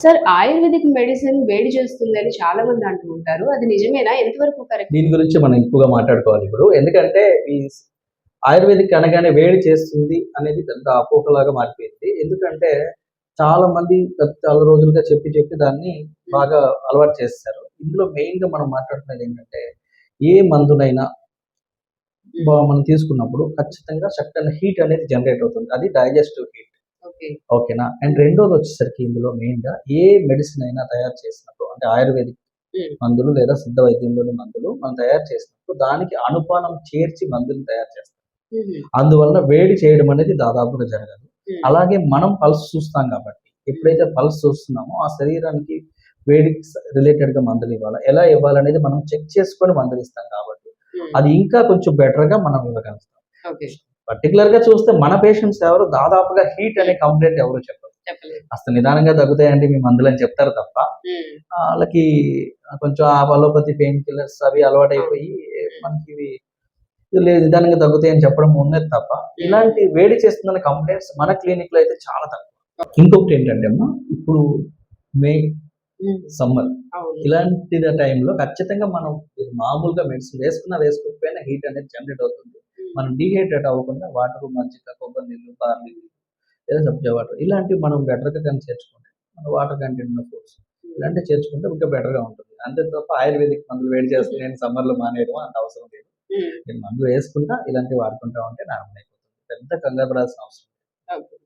Sir ayurvedic medicine వేడి చేస్తుందని చాలా మంది అంటూ ఉంటారు. అది నిజమేనా? ఎంతవరకు కరెక్ట్? దీని గురించి మనం ఎక్కువగా మాట్లాడుకోవాలి ఇప్పుడు. ఎందుకంటే ఈ ఆయుర్వేదిక్ అనగానే వేడి చేస్తుంది అనేది పెద్ద అపోహలాగా మారిపోయింది. ఎందుకంటే చాలా మంది చాలా రోజులుగా చెప్పి దాన్ని బాగా అలవాటు చేసేసారు. ఇందులో మెయిన్‌గా మనం మాట్లాడుకునేది ఏంటంటే, ఏ మందునైనా మనం తీసుకున్నప్పుడు ఖచ్చితంగా చక్కని హీట్ అనేది జనరేట్ అవుతుంది. అది డైజెస్టివ్ హీట్. ఓకే. ఓకేనా? అండ్ రెండోదొచ్చేసరికి ఇందులో మెయిన్‌గా ఏ మెడిసిన్ అయినా తయారు చేసినప్పుడు అంటే ఆయుర్వేదిక్ మందులు లేదా సిద్ధ వైద్యంలోని మందులు మనం తయారు చేసినప్పుడు దానికి అనుపానం చేర్చి మందుని తయారు చేస్తాం. అందువలన వేడి చేయడం అనేది దాదాపుగా జరగదు. అలాగే మనం పల్స్ చూస్తాం కాబట్టి ఎప్పుడైతే పల్స్ చూస్తున్నామో ఆ శరీరానికి వేడికి రిలేటెడ్‌గా మందులు ఇవ్వాలా, ఎలా ఇవ్వాలనేది మనం చెక్ చేసుకొని మందులు ఇస్తాం కాబట్టి అది ఇంకా కొంచెం బెటర్‌గా మనం ఇవ్వగలుగుతాం. ఓకే. పర్టిక్యులర్‌గా చూస్తే మన పేషెంట్స్ ఎవరు దాదాపుగా హీట్ అనే కంప్లెయింట్ ఎవరు చెప్పరు. అసలు నిదానంగా తగ్గుతాయండి మీ మందులని చెప్తారు తప్ప ఆళ్ళకి కొంచెం ఆ అలోపతి పెయిన్ కిల్లర్స్ అవి అలవాటైపోయి మనకి ఇవి లేదు నిదానంగా తగ్గుతాయని చెప్పడం ఉన్నది తప్ప, ఇలాంటి వేడి చేస్తుందన్న కంప్లెయింట్స్ మన క్లినిక్‌లో అయితే చాలా తక్కువ. ఇంకొకటి ఏంటంటే అమ్మా, ఇప్పుడు మే, సమ్మర్ ఇలాంటి టైంలో ఖచ్చితంగా మనం మామూలుగా మెడిసిన్ వేసుకున్నా వేసుకోకపోయినా హీట్ అనేది జనరేట్ అవుతుంది. మనం డీహైడ్రేట్ అవ్వకుండా వాటర్, మజ్జిగ, కొబ్బరి నీళ్ళు, బార్లీ లేదా సబ్జా వాటర్ ఇలాంటివి మనం బెటర్‌గా కానీ చేర్చుకుంటే మన వాటర్ కంటెంట్ ఉన్న ఫుడ్స్ ఇలాంటివి చేర్చుకుంటే ఇంకా బెటర్‌గా ఉంటుంది. అంతే తప్ప ఆయుర్వేదిక్ మందులు వేడి చేస్తున్నాయని సమ్మర్‌లో మానేయడం అంత అవసరం లేదు. నేను మందులు వేసుకుంటా ఇలాంటివి వాడుకుంటా ఉంటే నార్మల్ అయిపోతుంది. పెద్ద కంగారు పడాల్సిన అవసరం లేదు.